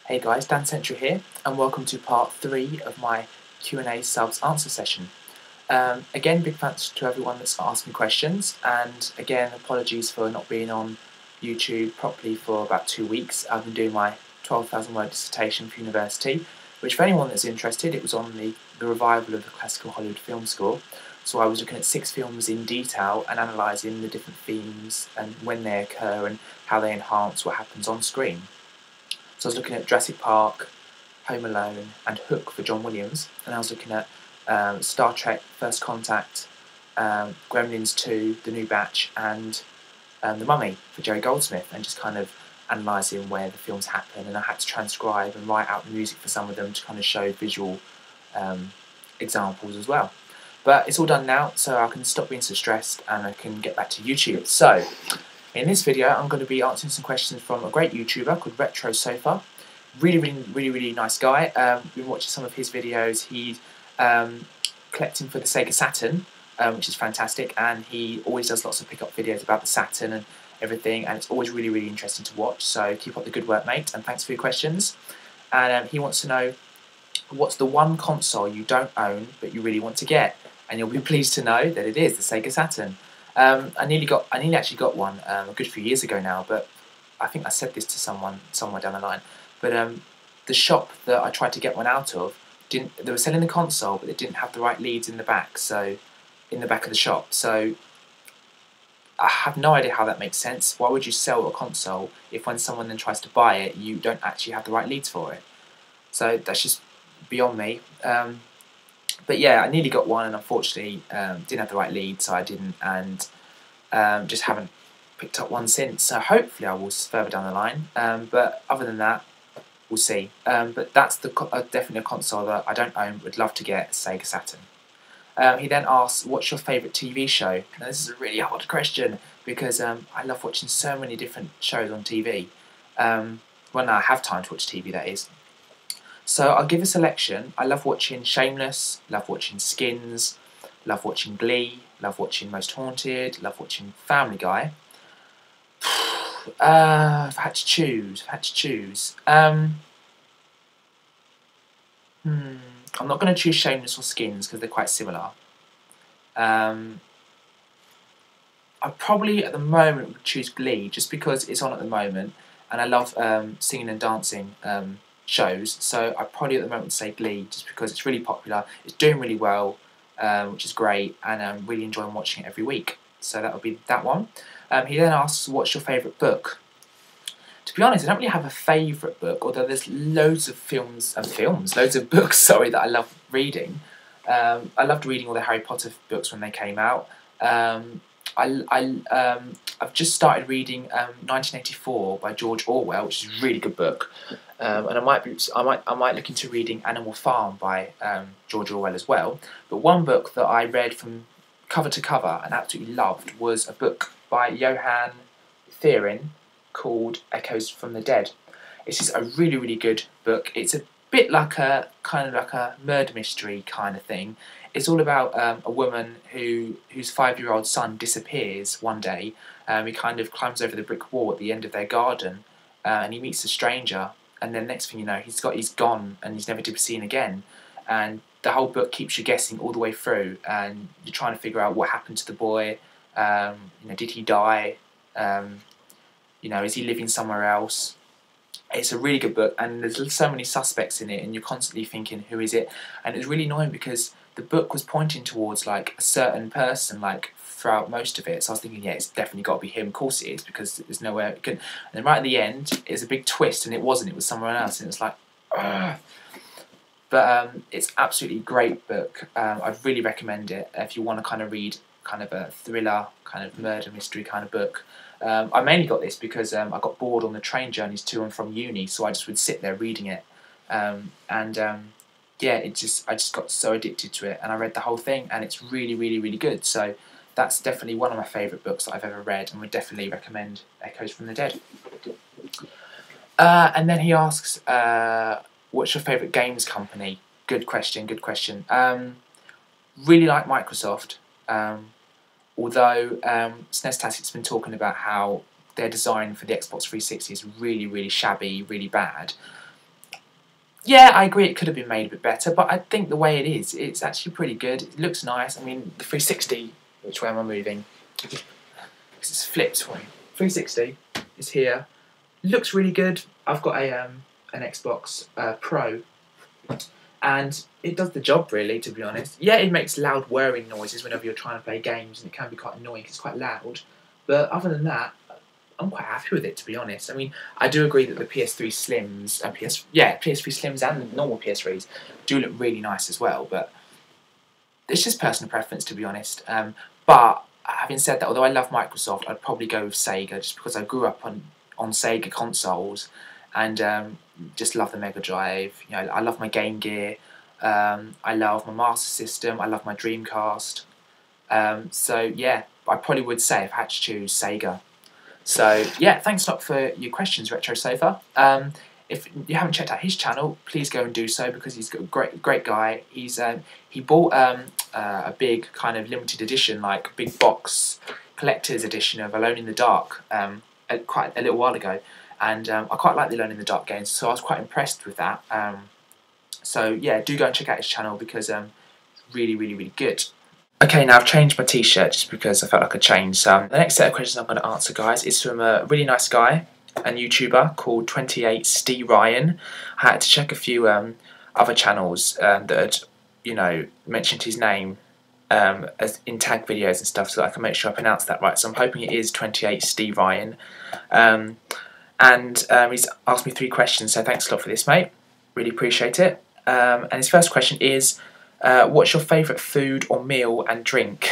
Hey guys, Dan Central here, and welcome to part 3 of my Q&A subs answer session. Again, big thanks to everyone that's asked me questions, and again, apologies for not being on YouTube properly for about 2 weeks. I've been doing my 12,000 word dissertation for university, which for anyone that's interested, it was on the revival of the classical Hollywood film score. So I was looking at 6 films in detail and analysing the different themes and when they occur and how they enhance what happens on screen. So I was looking at Jurassic Park, Home Alone, and Hook for John Williams, and I was looking at Star Trek: First Contact, Gremlins 2, The New Batch, and The Mummy for Jerry Goldsmith, and just kind of analysing where the films happen. And I had to transcribe and write out the music for some of them to kind of show visual examples as well. But it's all done now, so I can stop being so stressed and I can get back to YouTube. So in this video, I'm going to be answering some questions from a great YouTuber called Retro Sofa. Really nice guy. Been watching some of his videos. He's collecting for the Sega Saturn, which is fantastic, and he always does lots of pickup videos about the Saturn and everything, and it's always really interesting to watch. So keep up the good work, mate, and thanks for your questions. And he wants to know, what's the one console you don't own but you really want to get? And you'll be pleased to know that it is the Sega Saturn. I nearly actually got one a good few years ago now, but I think I said this to someone somewhere down the line. But the shop that I tried to get one out of they were selling the console, but they didn't have the right leads in the back, so in the back of the shop. So I have no idea how that makes sense. Why would you sell a console if when someone then tries to buy it, you don't actually have the right leads for it? So that's just beyond me. But yeah, I nearly got one, and unfortunately didn't have the right lead, so I didn't, and just haven't picked up one since. So hopefully I will further down the line. But other than that, we'll see. But that's definitely a console that I don't own, would love to get, a Sega Saturn. He then asks, what's your favourite TV show? Now this is a really hard question, because I love watching so many different shows on TV. When I have time to watch TV, that is. So I'll give a selection. I love watching Shameless, love watching Skins, love watching Glee, love watching Most Haunted, love watching Family Guy. If I had to choose, I'm not going to choose Shameless or Skins because they're quite similar. I probably at the moment would choose Glee just because it's on at the moment, and I love singing and dancing shows. So I probably at the moment would say Glee just because it's really popular, it's doing really well, which is great, and I'm really enjoying watching it every week. So that would be that one. He then asks, what's your favourite book? To be honest, I don't really have a favourite book, although there's loads of loads of books, sorry, that I love reading. I loved reading all the Harry Potter books when they came out. I've just started reading 1984 by George Orwell, which is a really good book. And I might look into reading Animal Farm by George Orwell as well. But one book that I read from cover to cover and absolutely loved was a book by Johann Theorin called Echoes from the Dead. It's just a really good book. It's a bit like a murder mystery kind of thing. It's all about a woman whose 5-year-old son disappears one day. He kind of climbs over the brick wall at the end of their garden, and he meets a stranger. And then next thing you know, he's gone and he's never to be seen again. And the whole book keeps you guessing all the way through, and you're trying to figure out what happened to the boy. Did he die? Is he living somewhere else? It's a really good book, and there's so many suspects in it, and you're constantly thinking, who is it? And it's really annoying because the book was pointing towards like a certain person, like throughout most of it. So I was thinking, yeah, it's definitely got to be him. Of course it is, because there's nowhere it can. And then right at the end, it's a big twist, and it wasn't. It was someone else, and it's like, ugh. But it's absolutely great book. I'd really recommend it if you want to kind of read kind of a thriller, kind of murder mystery kind of book. I mainly got this because I got bored on the train journeys to and from uni, so I just would sit there reading it. Yeah, I just got so addicted to it, and I read the whole thing, and it's really good. So that's definitely one of my favourite books that I've ever read, and would definitely recommend Echoes from the Dead. And then he asks, what's your favourite games company? Good question. Really like Microsoft. Although SNEStastic's been talking about how their design for the Xbox 360 is really shabby, really bad. Yeah, I agree it could have been made a bit better, but I think the way it is, it's actually pretty good. It looks nice. I mean, the 360, which way am I moving? Because it's flipped for me. 360 is here. Looks really good. I've got an Xbox Pro, and it does the job really, to be honest. Yeah, it makes loud whirring noises whenever you're trying to play games, and it can be quite annoying because it's quite loud. But other than that, I'm quite happy with it, to be honest. I mean, I do agree that the PS3 Slims and PS3 Slims and normal PS3s do look really nice as well. But it's just personal preference, to be honest. But having said that, although I love Microsoft, I'd probably go with Sega just because I grew up on Sega consoles and just love the Mega Drive. You know, I love my Game Gear. I love my Master System. I love my Dreamcast. So yeah, I probably would say if I had to choose Sega. So yeah, thanks a lot for your questions, Retro Sofa. If you haven't checked out his channel, please go and do so because he's a great guy. He bought a big kind of limited edition, like big box collector's edition of Alone in the Dark quite a little while ago, and I quite like the Alone in the Dark games, so I was quite impressed with that. So yeah, do go and check out his channel because it's really good. Okay, now I've changed my t-shirt just because I felt like a change. So the next set of questions I'm going to answer, guys, is from a really nice guy, a YouTuber called 28 Steve Ryan. I had to check a few other channels that had, you know, mentioned his name as in tag videos and stuff, so that I can make sure I pronounce that right. So I'm hoping it is 28 Steve Ryan. And he's asked me 3 questions, so thanks a lot for this, mate. Really appreciate it. And his first question is, what's your favourite food or meal and drink?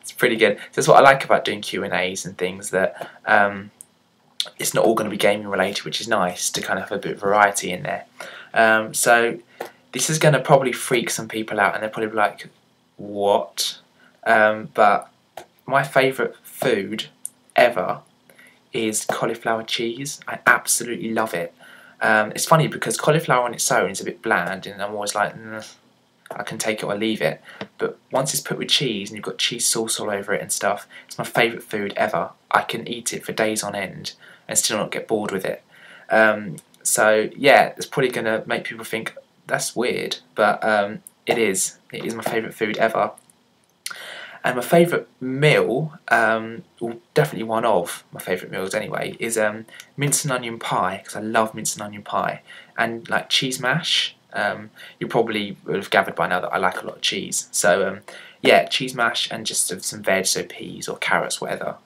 It's pretty good. So that's what I like about doing Q&As and things, that it's not all going to be gaming related, which is nice to kind of have a bit of variety in there. So this is going to probably freak some people out and they're probably like, what? But my favourite food ever is cauliflower cheese. I absolutely love it. It's funny because cauliflower on its own is a bit bland and I'm always like, I can take it or leave it, but once it's put with cheese and you've got cheese sauce all over it and stuff, it's my favourite food ever. I can eat it for days on end and still not get bored with it. So yeah, it's probably going to make people think that's weird, but it is my favourite food ever. And my favourite meal, well, definitely one of my favourite meals anyway, is mince and onion pie, because I love mince and onion pie, and like cheese mash. You probably would have gathered by now that I like a lot of cheese. So yeah, cheese mash and just some veg, so peas or carrots, whatever.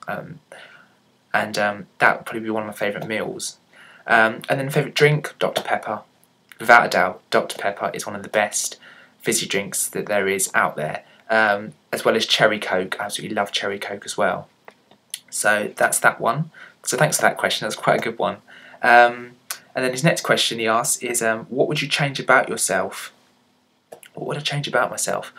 And that would probably be one of my favourite meals. And then favourite drink, Dr Pepper. Without a doubt, Dr Pepper is one of the best fizzy drinks that there is out there. As well as cherry coke. I absolutely love cherry coke as well. So that's that one. So thanks for that question. That's quite a good one. And then his next question he asks is, what would you change about yourself? What would I change about myself?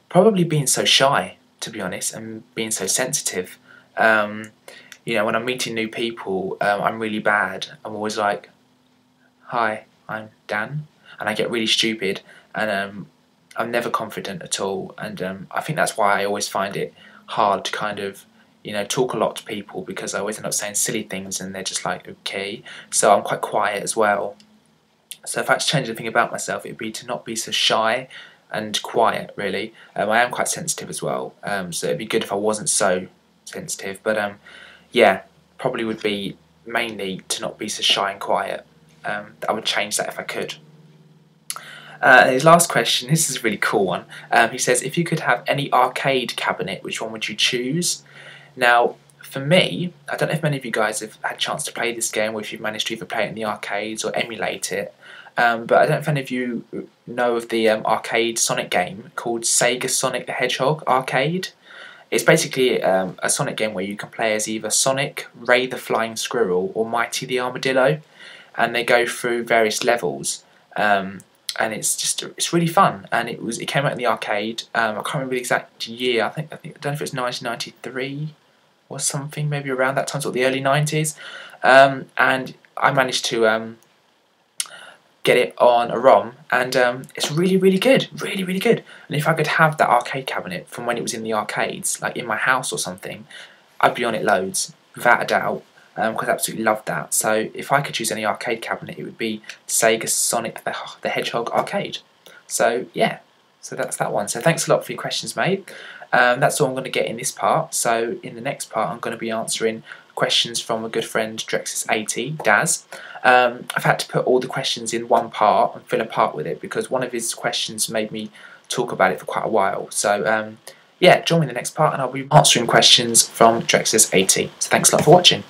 Probably being so shy, to be honest, and being so sensitive. You know, when I'm meeting new people, I'm really bad. I'm always like, hi, I'm Dan. And I get really stupid. And I'm never confident at all. And I think that's why I always find it hard to kind of, you know, talk a lot to people, because I always end up saying silly things and they're just like, okay. So I'm quite quiet as well. So if I had to change anything about myself, it would be to not be so shy and quiet, really. I am quite sensitive as well, so it'd be good if I wasn't so sensitive. But yeah, probably would be mainly to not be so shy and quiet. I would change that if I could. His last question, this is a really cool one. He says, if you could have any arcade cabinet, which one would you choose? Now, for me, I don't know if many of you guys have had a chance to play this game, or if you've managed to either play it in the arcades or emulate it, but I don't know if any of you know of the arcade Sonic game called Sega Sonic the Hedgehog Arcade. It's basically a Sonic game where you can play as either Sonic, Ray the Flying Squirrel, or Mighty the Armadillo, and they go through various levels. And it's really fun, and it came out in the arcade. I can't remember the exact year. I don't know if it was 1993 or something, maybe around that time, sort of the early 90s. And I managed to get it on a ROM, and it's really good, really good. And if I could have that arcade cabinet from when it was in the arcades, like in my house or something, I'd be on it loads, without a doubt. because I absolutely loved that. So if I could choose any arcade cabinet, it would be Sega Sonic the Hedgehog arcade. So yeah, so that's that one. So thanks a lot for your questions, mate. That's all I'm going to get in this part. So in the next part, I'm going to be answering questions from a good friend, Drexus80, Daz. I've had to put all the questions in one part and fill a part with it because one of his questions made me talk about it for quite a while. So yeah, join me in the next part and I'll be answering questions from Drexus80. So thanks a lot for watching.